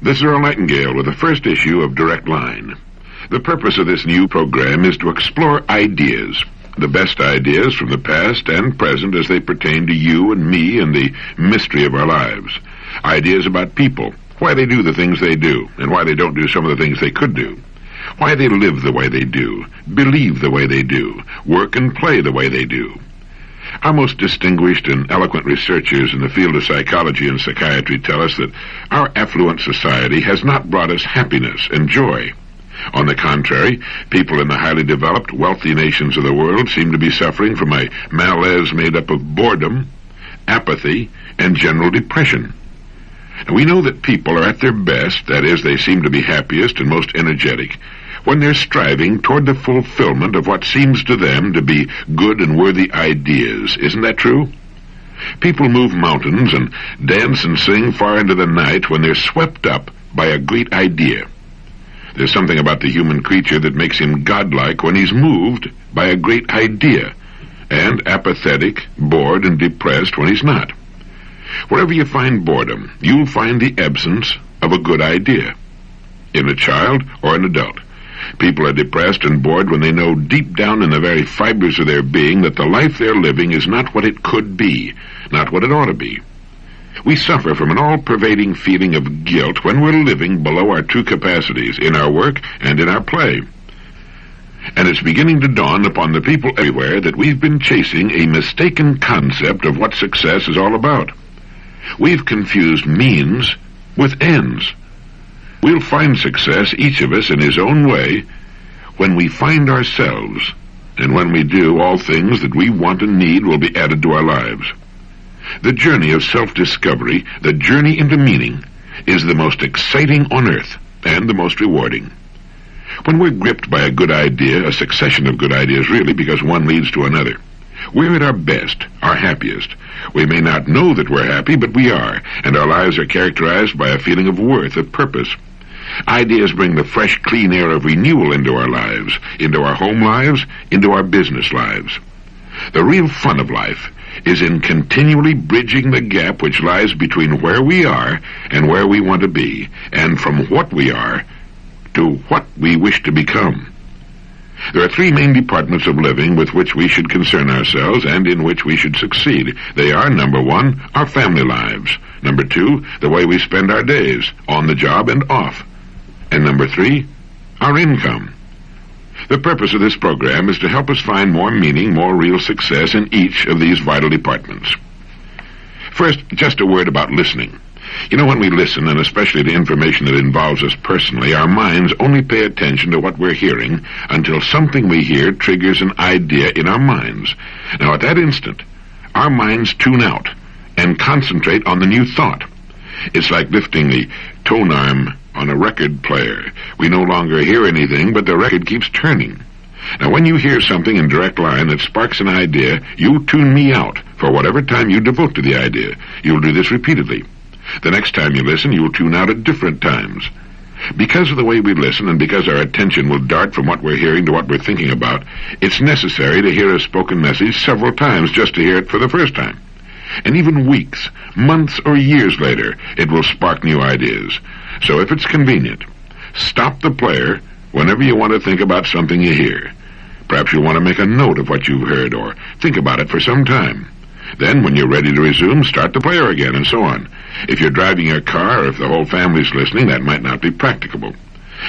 This is Earl Nightingale with the first issue of Direct Line. The purpose of this new program is to explore ideas, the best ideas from the past and present as they pertain to you and me and the mystery of our lives. Ideas about people, why they do the things they do, and why they don't do some of the things they could do. Why they live the way they do, believe the way they do, work and play the way they do. Our most distinguished and eloquent researchers in the field of psychology and psychiatry tell us that our affluent society has not brought us happiness and joy. On the contrary, people in the highly developed, wealthy nations of the world seem to be suffering from a malaise made up of boredom, apathy, and general depression. And we know that people are at their best, that is, they seem to be happiest and most energetic, when they're striving toward the fulfillment of what seems to them to be good and worthy ideas. Isn't that true? People move mountains and dance and sing far into the night when they're swept up by a great idea. There's something about the human creature that makes him godlike when he's moved by a great idea, and apathetic, bored, and depressed when he's not. Wherever you find boredom, you'll find the absence of a good idea, in a child or an adult. People are depressed and bored when they know deep down in the very fibers of their being that the life they're living is not what it could be, not what it ought to be. We suffer from an all-pervading feeling of guilt when we're living below our true capacities in our work and in our play. And it's beginning to dawn upon the people everywhere that we've been chasing a mistaken concept of what success is all about. We've confused means with ends. We'll find success, each of us in his own way, when we find ourselves, and when we do, all things that we want and need will be added to our lives. The journey of self-discovery, the journey into meaning, is the most exciting on earth and the most rewarding. When we're gripped by a good idea, a succession of good ideas really, because one leads to another, we're at our best, our happiest. We may not know that we're happy, but we are, and our lives are characterized by a feeling of worth, of purpose. Ideas bring the fresh, clean air of renewal into our lives, into our home lives, into our business lives. The real fun of life is in continually bridging the gap which lies between where we are and where we want to be, and from what we are to what we wish to become. There are three main departments of living with which we should concern ourselves and in which we should succeed. They are, number one, our family lives. Number two, the way we spend our days, on the job and off. And number three, our income. The purpose of this program is to help us find more meaning, more real success in each of these vital departments. First, just a word about listening. You know, when we listen, and especially to information that involves us personally, our minds only pay attention to what we're hearing until something we hear triggers an idea in our minds. Now, at that instant, our minds tune out and concentrate on the new thought. It's like lifting the tone arm on a record player. We no longer hear anything, but the record keeps turning. Now, when you hear something in direct line that sparks an idea, you tune me out for whatever time you devote to the idea. You'll do this repeatedly. The next time you listen, you'll tune out at different times. Because of the way we listen and because our attention will dart from what we're hearing to what we're thinking about, it's necessary to hear a spoken message several times just to hear it for the first time. And even weeks, months, or years later, it will spark new ideas. So if it's convenient, stop the player whenever you want to think about something you hear. Perhaps you'll want to make a note of what you've heard or think about it for some time. Then, when you're ready to resume, start the player again, and so on. If you're driving your car or if the whole family's listening, that might not be practicable.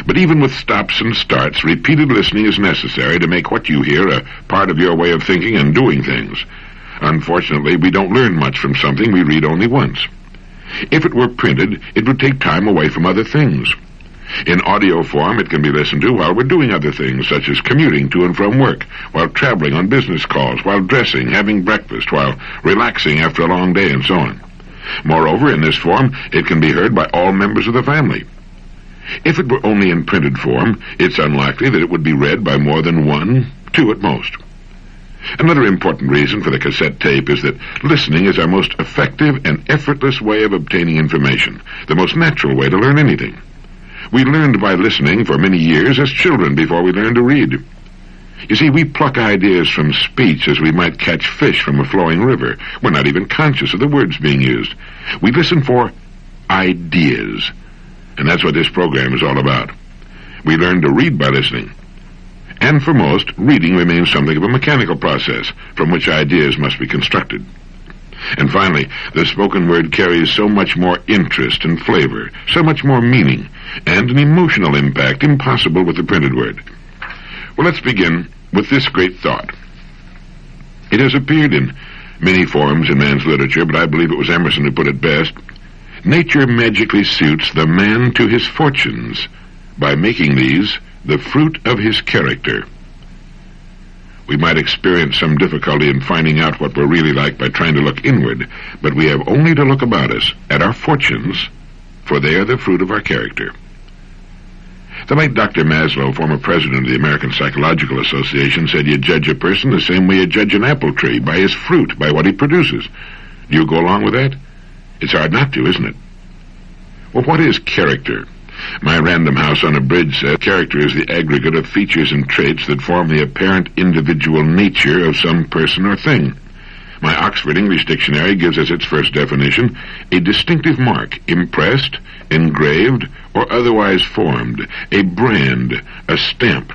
But even with stops and starts, repeated listening is necessary to make what you hear a part of your way of thinking and doing things. Unfortunately, we don't learn much from something we read only once. If it were printed, it would take time away from other things. In audio form, it can be listened to while we're doing other things, such as commuting to and from work, while traveling on business calls, while dressing, having breakfast, while relaxing after a long day, and so on. Moreover, in this form, it can be heard by all members of the family. If it were only in printed form, it's unlikely that it would be read by more than one, two at most. Another important reason for the cassette tape is that listening is our most effective and effortless way of obtaining information, the most natural way to learn anything. We learned by listening for many years as children before we learned to read. You see, we pluck ideas from speech as we might catch fish from a flowing river. We're not even conscious of the words being used. We listen for ideas. And that's what this program is all about. We learn to read by listening. And for most, reading remains something of a mechanical process from which ideas must be constructed. And finally, the spoken word carries so much more interest and flavor, so much more meaning, and an emotional impact impossible with the printed word. Well, let's begin with this great thought. It has appeared in many forms in man's literature, but I believe it was Emerson who put it best. Nature magically suits the man to his fortunes by making these the fruit of his character. We might experience some difficulty in finding out what we're really like by trying to look inward, but we have only to look about us at our fortunes, for they are the fruit of our character. The late Dr. Maslow, former president of the American Psychological Association, said you judge a person the same way you judge an apple tree, by his fruit, by what he produces. Do you go along with that? It's hard not to, isn't it? Well, what is character? My Random House on a Bridge says character is the aggregate of features and traits that form the apparent individual nature of some person or thing. My Oxford English Dictionary gives as its first definition a distinctive mark, impressed, engraved, or otherwise formed, a brand, a stamp.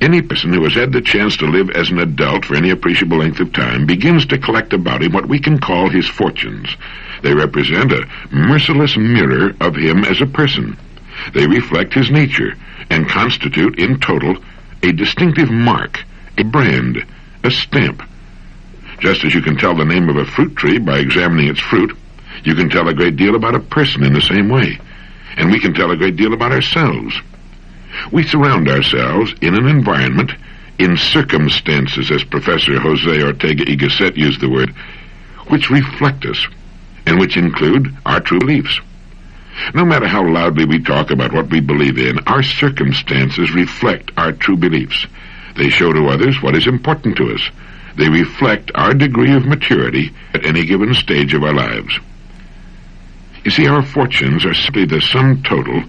Any person who has had the chance to live as an adult for any appreciable length of time begins to collect about him what we can call his fortunes. They represent a merciless mirror of him as a person. They reflect his nature and constitute, in total, a distinctive mark, a brand, a stamp. Just as you can tell the name of a fruit tree by examining its fruit, you can tell a great deal about a person in the same way. And we can tell a great deal about ourselves. We surround ourselves in an environment, in circumstances, as Professor Jose Ortega y Gasset used the word, which reflect us, and which include our true beliefs. No matter how loudly we talk about what we believe in, our circumstances reflect our true beliefs. They show to others what is important to us. They reflect our degree of maturity at any given stage of our lives. You see, our fortunes are simply the sum total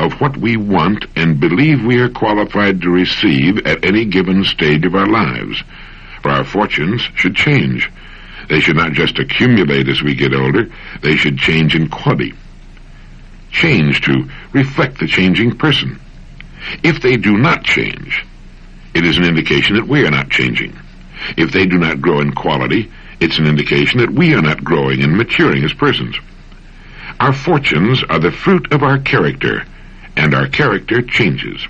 of what we want and believe we are qualified to receive at any given stage of our lives. For our fortunes should change. They should not just accumulate as we get older, they should change in quality. Change to reflect the changing person. If they do not change, it is an indication that we are not changing. If they do not grow in quality, it's an indication that we are not growing and maturing as persons. Our fortunes are the fruit of our character, and our character changes.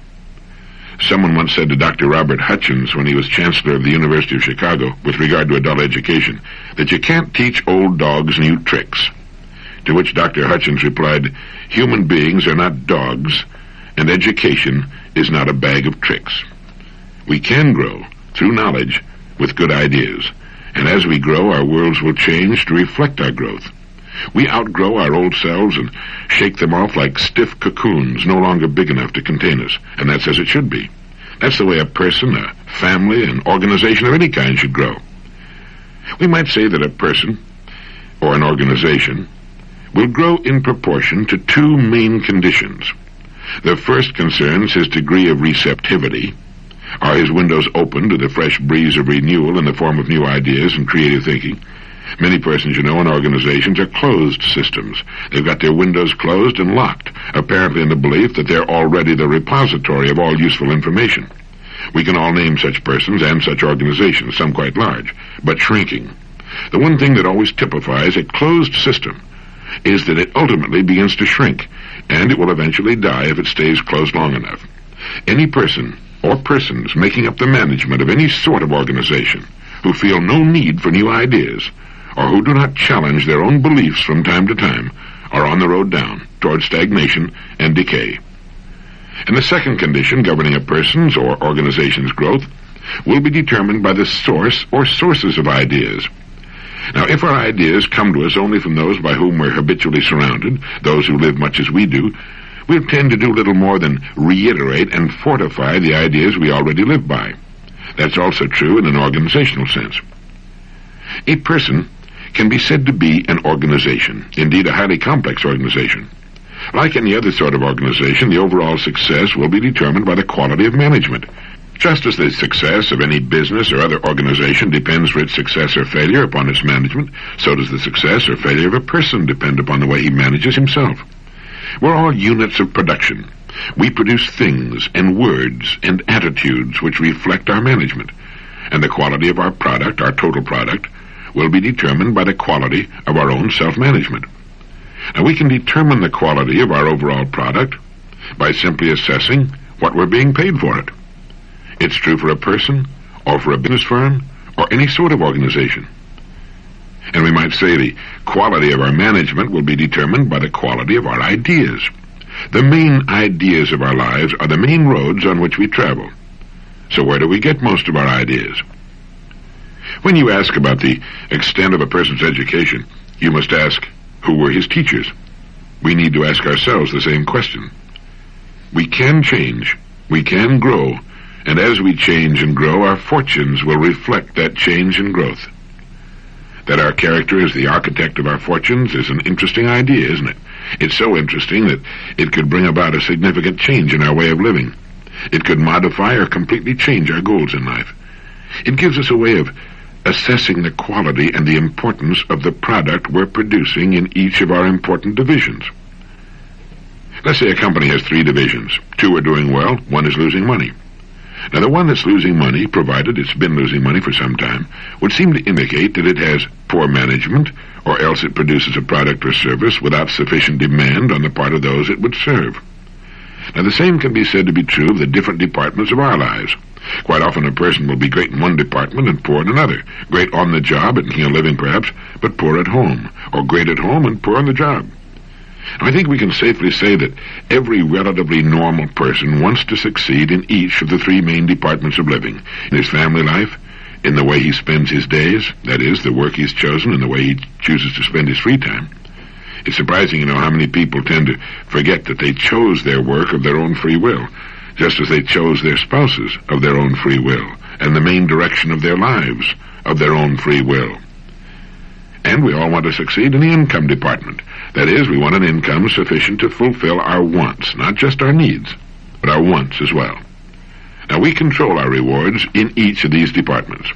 Someone once said to Dr. Robert Hutchins when he was Chancellor of the University of Chicago with regard to adult education that you can't teach old dogs new tricks. To which Dr. Hutchins replied, human beings are not dogs, and education is not a bag of tricks. We can grow through knowledge with good ideas, and as we grow, our worlds will change to reflect our growth. We outgrow our old selves and shake them off like stiff cocoons, no longer big enough to contain us, and that's as it should be. That's the way a person, a family, an organization of any kind should grow. We might say that a person, or an organization, will grow in proportion to two main conditions. The first concerns his degree of receptivity. Are his windows open to the fresh breeze of renewal in the form of new ideas and creative thinking? Many persons, you know, in organizations are closed systems. They've got their windows closed and locked, apparently in the belief that they're already the repository of all useful information. We can all name such persons and such organizations, some quite large, but shrinking. The one thing that always typifies a closed system is that it ultimately begins to shrink, and it will eventually die if it stays closed long enough. Any person or persons making up the management of any sort of organization who feel no need for new ideas or who do not challenge their own beliefs from time to time are on the road down toward stagnation and decay. And the second condition governing a person's or organization's growth will be determined by the source or sources of ideas. Now, if our ideas come to us only from those by whom we're habitually surrounded, those who live much as we do, we'll tend to do little more than reiterate and fortify the ideas we already live by. That's also true in an organizational sense. A person can be said to be an organization, indeed a highly complex organization. Like any other sort of organization, the overall success will be determined by the quality of management. Just as the success of any business or other organization depends for its success or failure upon its management, so does the success or failure of a person depend upon the way he manages himself. We're all units of production. We produce things and words and attitudes which reflect our management. And the quality of our product, our total product, will be determined by the quality of our own self-management. Now, we can determine the quality of our overall product by simply assessing what we're being paid for it. It's true for a person, or for a business firm, or any sort of organization. And we might say the quality of our management will be determined by the quality of our ideas. The main ideas of our lives are the main roads on which we travel. So where do we get most of our ideas? When you ask about the extent of a person's education, you must ask, who were his teachers? We need to ask ourselves the same question. We can change, we can grow, and as we change and grow, our fortunes will reflect that change and growth. That our character is the architect of our fortunes is an interesting idea, isn't it? It's so interesting that it could bring about a significant change in our way of living. It could modify or completely change our goals in life. It gives us a way of assessing the quality and the importance of the product we're producing in each of our important divisions. Let's say a company has 3 divisions. 2 are doing well, 1 is losing money. Now, the one that's losing money, provided it's been losing money for some time, would seem to indicate that it has poor management, or else it produces a product or service without sufficient demand on the part of those it would serve. Now, the same can be said to be true of the different departments of our lives. Quite often a person will be great in one department and poor in another. Great on the job at making a living, perhaps, but poor at home, or great at home and poor on the job. I think we can safely say that every relatively normal person wants to succeed in each of the 3 main departments of living. In his family life, in the way he spends his days, that is, the work he's chosen and the way he chooses to spend his free time. It's surprising, how many people tend to forget that they chose their work of their own free will, just as they chose their spouses of their own free will, and the main direction of their lives of their own free will. And we all want to succeed in the income department. That is, we want an income sufficient to fulfill our wants, not just our needs, but our wants as well. Now, we control our rewards in each of these departments.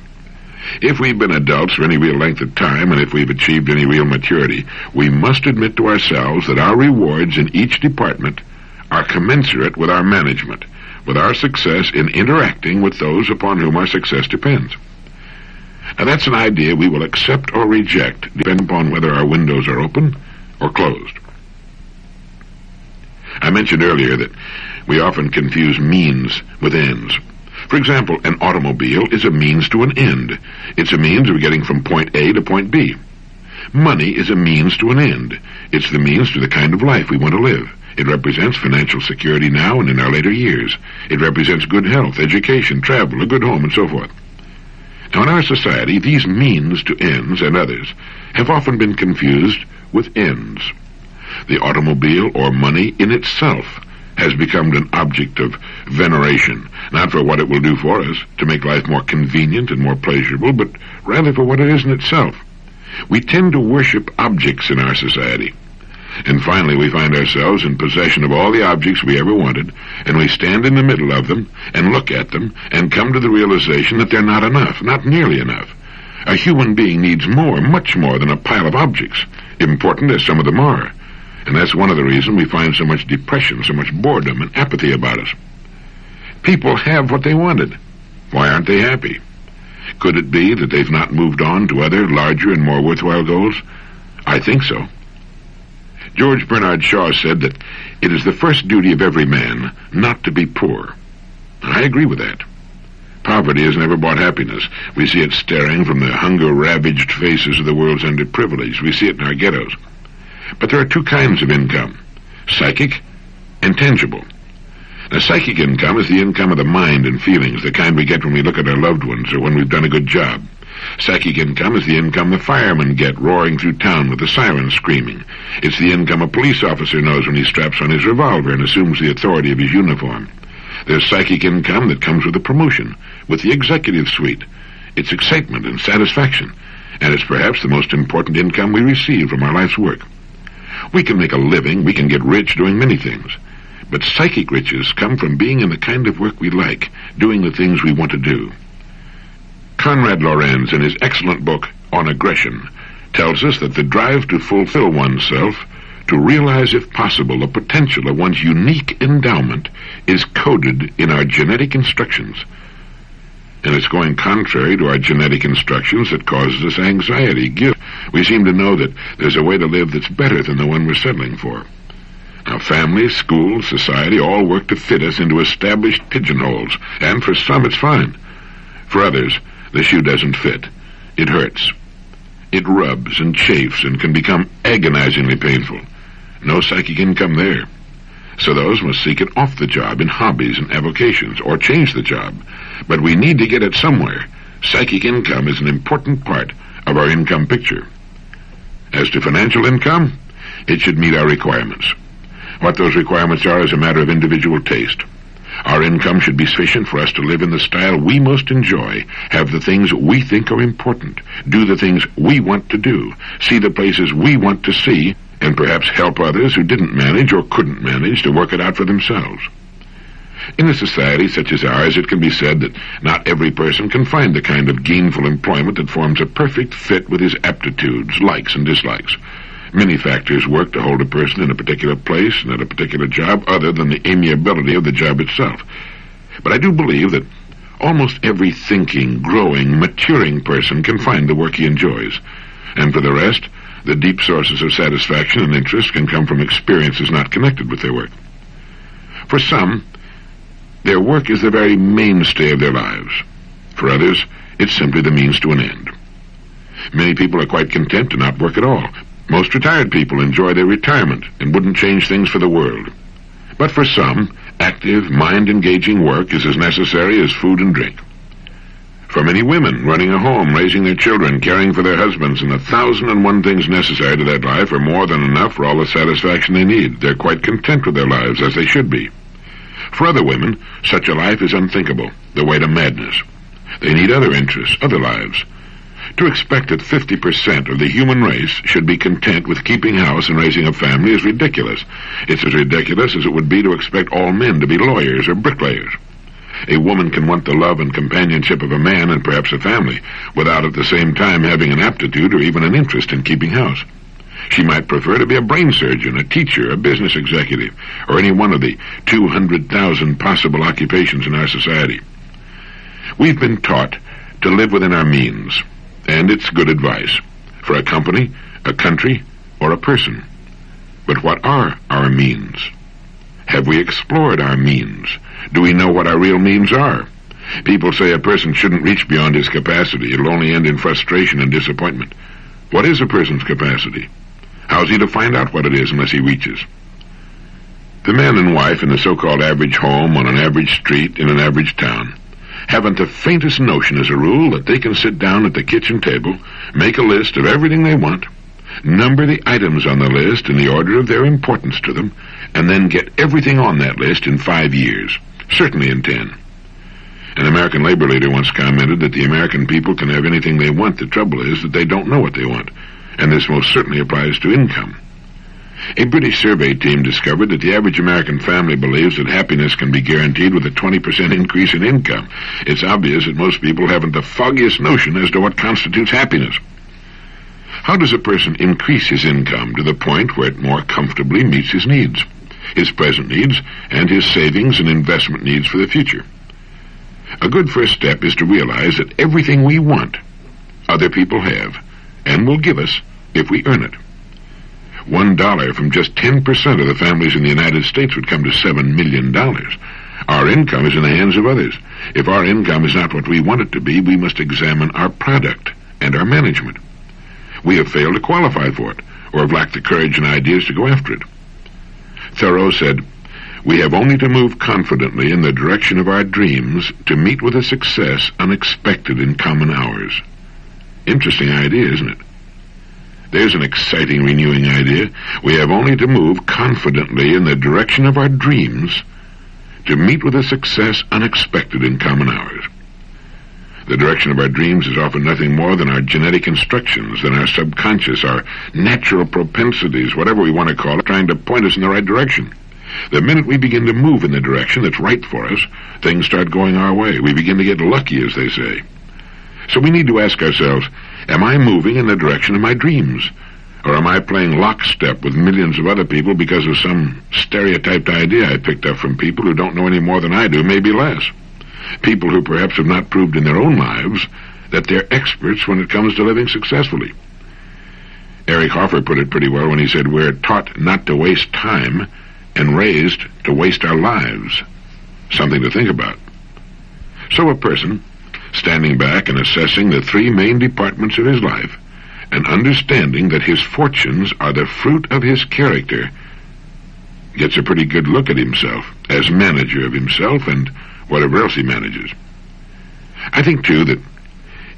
If we've been adults for any real length of time, and if we've achieved any real maturity, we must admit to ourselves that our rewards in each department are commensurate with our management, with our success in interacting with those upon whom our success depends. Now, that's an idea we will accept or reject, depending upon whether our windows are open or closed. I mentioned earlier that we often confuse means with ends. For example, an automobile is a means to an end. It's a means of getting from point A to point B. Money is a means to an end. It's the means to the kind of life we want to live. It represents financial security now and in our later years. It represents good health, education, travel, a good home, and so forth. Now, in our society, these means to ends and others have often been confused with ends. The automobile or money in itself has become an object of veneration, not for what it will do for us to make life more convenient and more pleasurable, but rather for what it is in itself. We tend to worship objects in our society. And finally, we find ourselves in possession of all the objects we ever wanted, and we stand in the middle of them and look at them and come to the realization that they're not enough, not nearly enough. A human being needs more, much more than a pile of objects, important as some of them are. And that's one of the reasons we find so much depression, so much boredom and apathy about us. People have what they wanted. Why aren't they happy? Could it be that they've not moved on to other, larger, and more worthwhile goals? I think so. George Bernard Shaw said that it is the first duty of every man not to be poor. I agree with that. Poverty has never brought happiness. We see it staring from the hunger-ravaged faces of the world's underprivileged. We see it in our ghettos. But there are 2 kinds of income, psychic and tangible. Now, psychic income is the income of the mind and feelings, the kind we get when we look at our loved ones or when we've done a good job. Psychic income is the income the firemen get roaring through town with the sirens screaming. It's the income a police officer knows when he straps on his revolver and assumes the authority of his uniform. There's psychic income that comes with a promotion, with the executive suite. It's excitement and satisfaction, and it's perhaps the most important income we receive from our life's work. We can make a living, we can get rich doing many things, but psychic riches come from being in the kind of work we like, doing the things we want to do. Conrad Lorenz, in his excellent book, On Aggression, tells us that the drive to fulfill oneself to realize, if possible, the potential of one's unique endowment is coded in our genetic instructions. And it's going contrary to our genetic instructions that causes us anxiety, guilt. We seem to know that there's a way to live that's better than the one we're settling for. Now, family, school, society all work to fit us into established pigeonholes, and for some it's fine. For others, the shoe doesn't fit. It hurts. It rubs and chafes and can become agonizingly painful. No psychic income there. So those must seek it off the job in hobbies and avocations, or change the job. But we need to get it somewhere. Psychic income is an important part of our income picture. As to financial income, it should meet our requirements. What those requirements are is a matter of individual taste. Our income should be sufficient for us to live in the style we most enjoy, have the things we think are important, do the things we want to do, see the places we want to see, and perhaps help others who didn't manage or couldn't manage to work it out for themselves. In a society such as ours, it can be said that not every person can find the kind of gainful employment that forms a perfect fit with his aptitudes, likes, and dislikes. Many factors work to hold a person in a particular place and at a particular job other than the amiability of the job itself. But I do believe that almost every thinking, growing, maturing person can find the work he enjoys. And for the rest, the deep sources of satisfaction and interest can come from experiences not connected with their work. For some, their work is the very mainstay of their lives. For others, it's simply the means to an end. Many people are quite content to not work at all. Most retired people enjoy their retirement and wouldn't change things for the world. But for some, active, mind-engaging work is as necessary as food and drink. For many women, running a home, raising their children, caring for their husbands, and 1,001 things necessary to that life are more than enough for all the satisfaction they need. They're quite content with their lives, as they should be. For other women, such a life is unthinkable, the way to madness. They need other interests, other lives. To expect that 50% of the human race should be content with keeping house and raising a family is ridiculous. It's as ridiculous as it would be to expect all men to be lawyers or bricklayers. A woman can want the love and companionship of a man and perhaps a family, without at the same time having an aptitude or even an interest in keeping house. She might prefer to be a brain surgeon, a teacher, a business executive, or any one of the 200,000 possible occupations in our society. We've been taught to live within our means, and it's good advice for a company, a country, or a person. But what are our means? Have we explored our means? Do we know what our real means are? People say a person shouldn't reach beyond his capacity. It'll only end in frustration and disappointment. What is a person's capacity? How is he to find out what it is unless he reaches? The man and wife in the so-called average home on an average street in an average town haven't the faintest notion, as a rule, that they can sit down at the kitchen table, make a list of everything they want, number the items on the list in the order of their importance to them, and then get everything on that list in 5 years, certainly in 10. An American labor leader once commented that the American people can have anything they want. The trouble is that they don't know what they want, and this most certainly applies to income. A British survey team discovered that the average American family believes that happiness can be guaranteed with a 20% increase in income. It's obvious that most people haven't the foggiest notion as to what constitutes happiness. How does a person increase his income to the point where it more comfortably meets his needs, his present needs, and his savings and investment needs for the future? A good first step is to realize that everything we want, other people have, and will give us if we earn it. $1 from just 10% of the families in the United States would come to $7 million. Our income is in the hands of others. If our income is not what we want it to be, we must examine our product and our management. We have failed to qualify for it, or have lacked the courage and ideas to go after it. Thoreau said, "We have only to move confidently in the direction of our dreams to meet with a success unexpected in common hours." Interesting idea, isn't it? There's an exciting, renewing idea. We have only to move confidently in the direction of our dreams to meet with a success unexpected in common hours. The direction of our dreams is often nothing more than our genetic instructions, than our subconscious, our natural propensities, whatever we want to call it, trying to point us in the right direction. The minute we begin to move in the direction that's right for us, things start going our way. We begin to get lucky, as they say. So we need to ask ourselves, am I moving in the direction of my dreams? Or am I playing lockstep with millions of other people because of some stereotyped idea I picked up from people who don't know any more than I do, maybe less? People who perhaps have not proved in their own lives that they're experts when it comes to living successfully. Eric Hoffer put it pretty well when he said, we're taught not to waste time and raised to waste our lives. Something to think about. So a person, standing back and assessing the three main departments of his life, and understanding that his fortunes are the fruit of his character, gets a pretty good look at himself as manager of himself and whatever else he manages. I think, too, that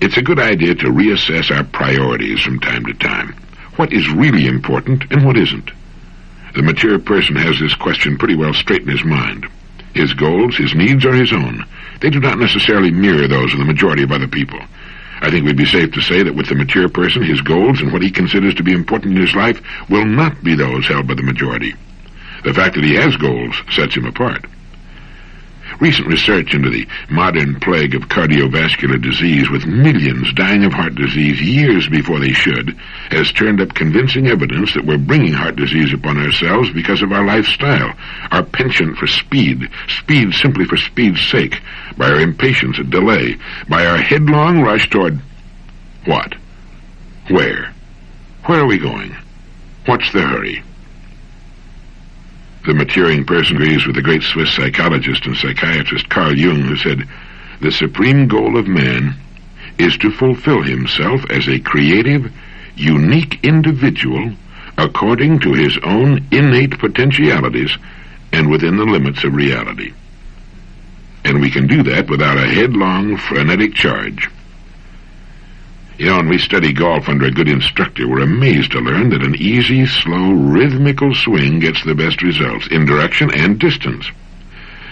it's a good idea to reassess our priorities from time to time. What is really important and what isn't? The mature person has this question pretty well straight in his mind. His goals, his needs are his own. They do not necessarily mirror those of the majority of other people. I think we'd be safe to say that with the mature person, his goals and what he considers to be important in his life will not be those held by the majority. The fact that he has goals sets him apart. Recent research into the modern plague of cardiovascular disease, with millions dying of heart disease years before they should, has turned up convincing evidence that we're bringing heart disease upon ourselves because of our lifestyle, our penchant for speed simply for speed's sake, by our impatience at delay, by our headlong rush toward what? Where? Where are we going? What's the hurry? The maturing person agrees with the great Swiss psychologist and psychiatrist Carl Jung, who said, the supreme goal of man is to fulfill himself as a creative, unique individual according to his own innate potentialities and within the limits of reality. And we can do that without a headlong, frenetic charge. You know, when we study golf under a good instructor, we're amazed to learn that an easy, slow, rhythmical swing gets the best results in direction and distance.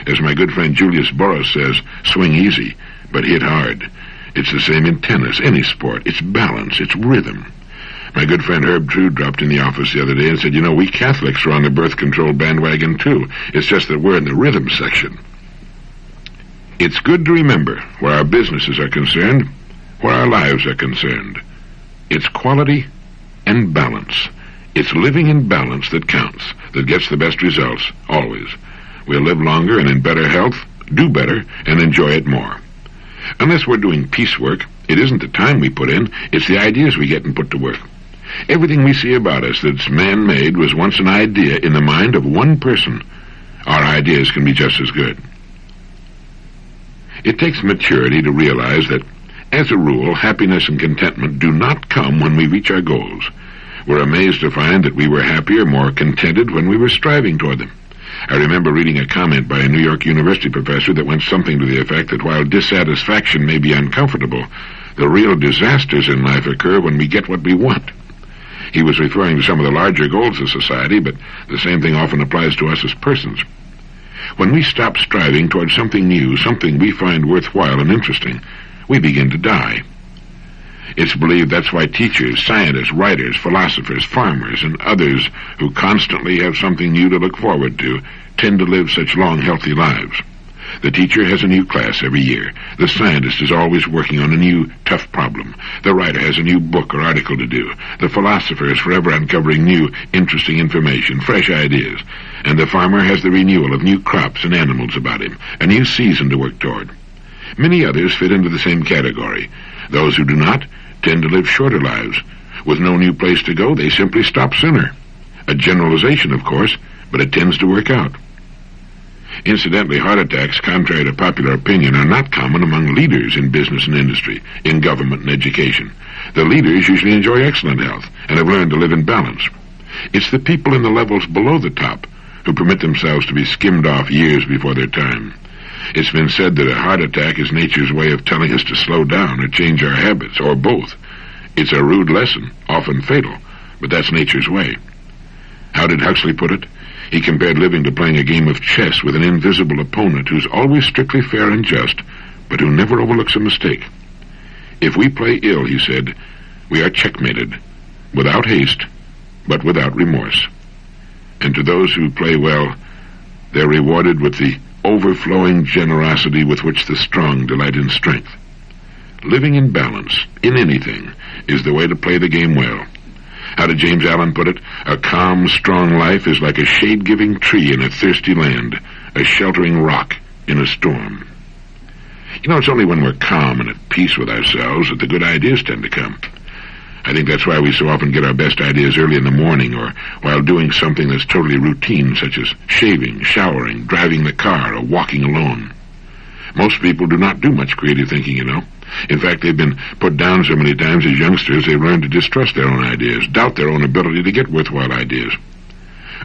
As my good friend Julius Boros says, swing easy, but hit hard. It's the same in tennis, any sport. It's balance, it's rhythm. My good friend Herb True dropped in the office the other day and said, you know, we Catholics are on the birth control bandwagon too. It's just that we're in the rhythm section. It's good to remember, where our businesses are concerned, where our lives are concerned, it's quality and balance. It's living in balance that counts, that gets the best results, always. We'll live longer and in better health, do better, and enjoy it more. Unless we're doing piecework, it isn't the time we put in, it's the ideas we get and put to work. Everything we see about us that's man-made was once an idea in the mind of one person. Our ideas can be just as good. It takes maturity to realize that, as a rule, happiness and contentment do not come when we reach our goals. We're amazed to find that we were happier, more contented when we were striving toward them. I remember reading a comment by a New York University professor that went something to the effect that while dissatisfaction may be uncomfortable, the real disasters in life occur when we get what we want. He was referring to some of the larger goals of society, but the same thing often applies to us as persons. When we stop striving toward something new, something we find worthwhile and interesting, we begin to die. It's believed that's why teachers, scientists, writers, philosophers, farmers, and others who constantly have something new to look forward to tend to live such long, healthy lives. The teacher has a new class every year. The scientist is always working on a new, tough problem. The writer has a new book or article to do. The philosopher is forever uncovering new, interesting information, fresh ideas. And the farmer has the renewal of new crops and animals about him, a new season to work toward. Many others fit into the same category. Those who do not tend to live shorter lives. With no new place to go, they simply stop sooner. A generalization, of course, but it tends to work out. Incidentally, heart attacks, contrary to popular opinion, are not common among leaders in business and industry, in government and education. The leaders usually enjoy excellent health and have learned to live in balance. It's the people in the levels below the top who permit themselves to be skimmed off years before their time. It's been said that a heart attack is nature's way of telling us to slow down or change our habits, or both. It's a rude lesson, often fatal, but that's nature's way. How did Huxley put it? He compared living to playing a game of chess with an invisible opponent who's always strictly fair and just, but who never overlooks a mistake. If we play ill, he said, we are checkmated, without haste, but without remorse. And to those who play well, they're rewarded with the overflowing generosity with which the strong delight in strength. Living in balance, in anything, is the way to play the game well. How did James Allen put it? A calm, strong life is like a shade-giving tree in a thirsty land, a sheltering rock in a storm. You know, it's only when we're calm and at peace with ourselves that the good ideas tend to come. I think that's why we so often get our best ideas early in the morning or while doing something that's totally routine, such as shaving, showering, driving the car, or walking alone. Most people do not do much creative thinking, you know. In fact, they've been put down so many times as youngsters they've learned to distrust their own ideas, doubt their own ability to get worthwhile ideas.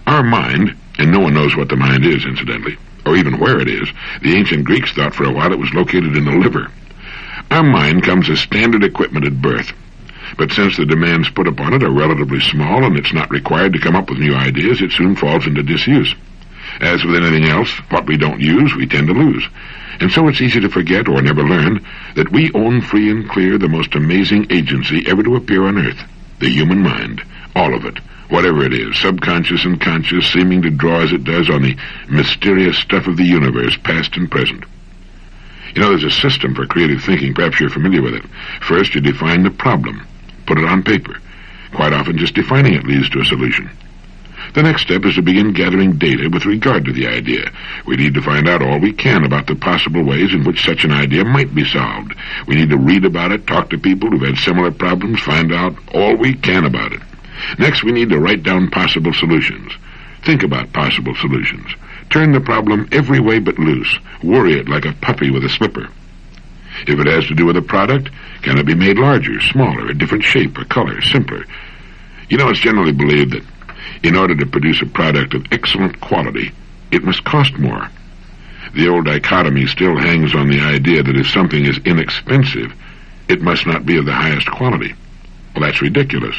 Our mind, and no one knows what the mind is, incidentally, or even where it is. The ancient Greeks thought for a while it was located in the liver. Our mind comes as standard equipment at birth. But since the demands put upon it are relatively small and it's not required to come up with new ideas, it soon falls into disuse. As with anything else, what we don't use, we tend to lose. And so it's easy to forget or never learn that we own free and clear the most amazing agency ever to appear on Earth, the human mind, all of it, whatever it is, subconscious and conscious, seeming to draw as it does on the mysterious stuff of the universe, past and present. You know, there's a system for creative thinking. Perhaps you're familiar with it. First, you define the problem. Put it on paper. Quite often, just defining it leads to a solution. The next step is to begin gathering data with regard to the idea. We need to find out all we can about the possible ways in which such an idea might be solved. We need to read about it, talk to people who've had similar problems, find out all we can about it. Next, we need to write down possible solutions. Think about possible solutions. Turn the problem every way but loose. Worry it like a puppy with a slipper. If it has to do with a product, can it be made larger, smaller, a different shape or color, simpler? You know, it's generally believed that in order to produce a product of excellent quality, it must cost more. The old dichotomy still hangs on the idea that if something is inexpensive, it must not be of the highest quality. Well, that's ridiculous.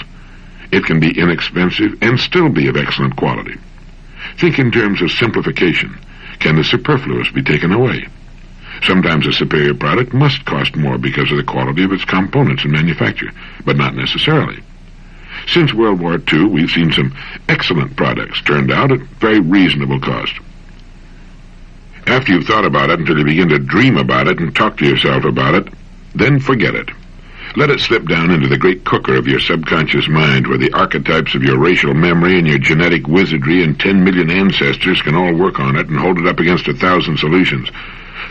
It can be inexpensive and still be of excellent quality. Think in terms of simplification. Can the superfluous be taken away? Sometimes a superior product must cost more because of the quality of its components and manufacture, but not necessarily. Since World War II, we've seen some excellent products turned out at very reasonable cost. After you've thought about it until you begin to dream about it and talk to yourself about it, then forget it. Let it slip down into the great cooker of your subconscious mind, where the archetypes of your racial memory and your genetic wizardry and 10 million ancestors can all work on it and hold it up against 1,000 solutions.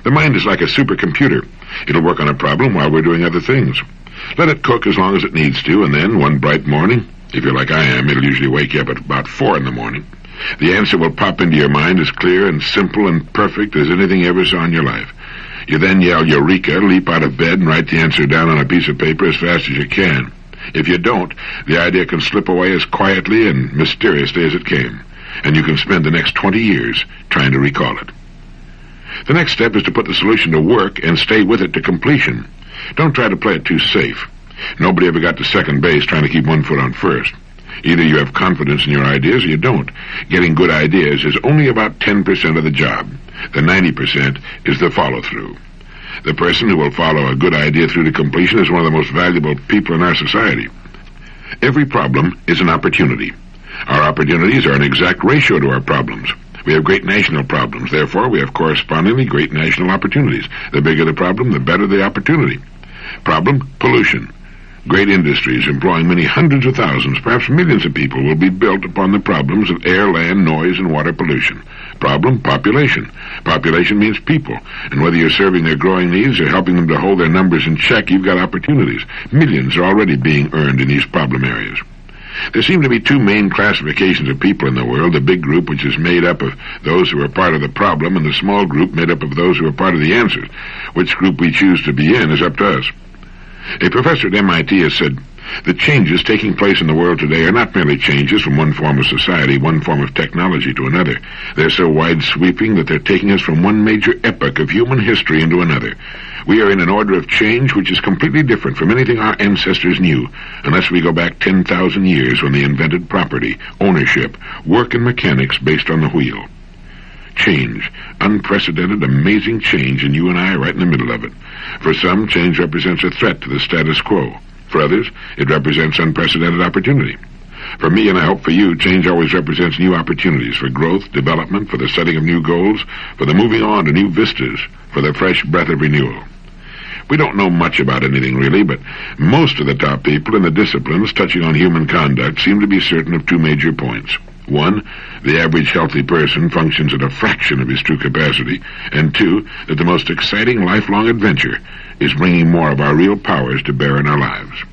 The mind is like a supercomputer. It'll work on a problem while we're doing other things. Let it cook as long as it needs to, and then, one bright morning, if you're like I am, it'll usually wake you up at about 4 in the morning. The answer will pop into your mind as clear and simple and perfect as anything you ever saw in your life. You then yell Eureka, leap out of bed, and write the answer down on a piece of paper as fast as you can. If you don't, the idea can slip away as quietly and mysteriously as it came, and you can spend the next 20 years trying to recall it. The next step is to put the solution to work and stay with it to completion. Don't try to play it too safe. Nobody ever got to second base trying to keep one foot on first. Either you have confidence in your ideas or you don't. Getting good ideas is only about 10% of the job. The 90% is the follow-through. The person who will follow a good idea through to completion is one of the most valuable people in our society. Every problem is an opportunity. Our opportunities are an exact ratio to our problems. We have great national problems. Therefore, we have correspondingly great national opportunities. The bigger the problem, the better the opportunity. Problem, pollution. Great industries employing many hundreds of thousands, perhaps millions of people will be built upon the problems of air, land, noise, and water pollution. Problem, population. Population means people, and whether you're serving their growing needs or helping them to hold their numbers in check, you've got opportunities. Millions are already being earned in these problem areas. There seem to be two main classifications of people in the world, the big group, which is made up of those who are part of the problem, and the small group made up of those who are part of the answer. Which group we choose to be in is up to us. A professor at MIT has said, the changes taking place in the world today are not merely changes from one form of society, one form of technology to another. They're so wide-sweeping that they're taking us from one major epoch of human history into another. We are in an order of change which is completely different from anything our ancestors knew, unless we go back 10,000 years when they invented property, ownership, work and mechanics based on the wheel. Change. Unprecedented, amazing change, and you and I are right in the middle of it. For some, change represents a threat to the status quo. For others, it represents unprecedented opportunity. For me, and I hope for you, change always represents new opportunities for growth, development, for the setting of new goals, for the moving on to new vistas, for the fresh breath of renewal. We don't know much about anything, really, but most of the top people in the disciplines touching on human conduct seem to be certain of two major points. One, the average healthy person functions at a fraction of his true capacity, and two, that the most exciting lifelong adventure is bringing more of our real powers to bear in our lives.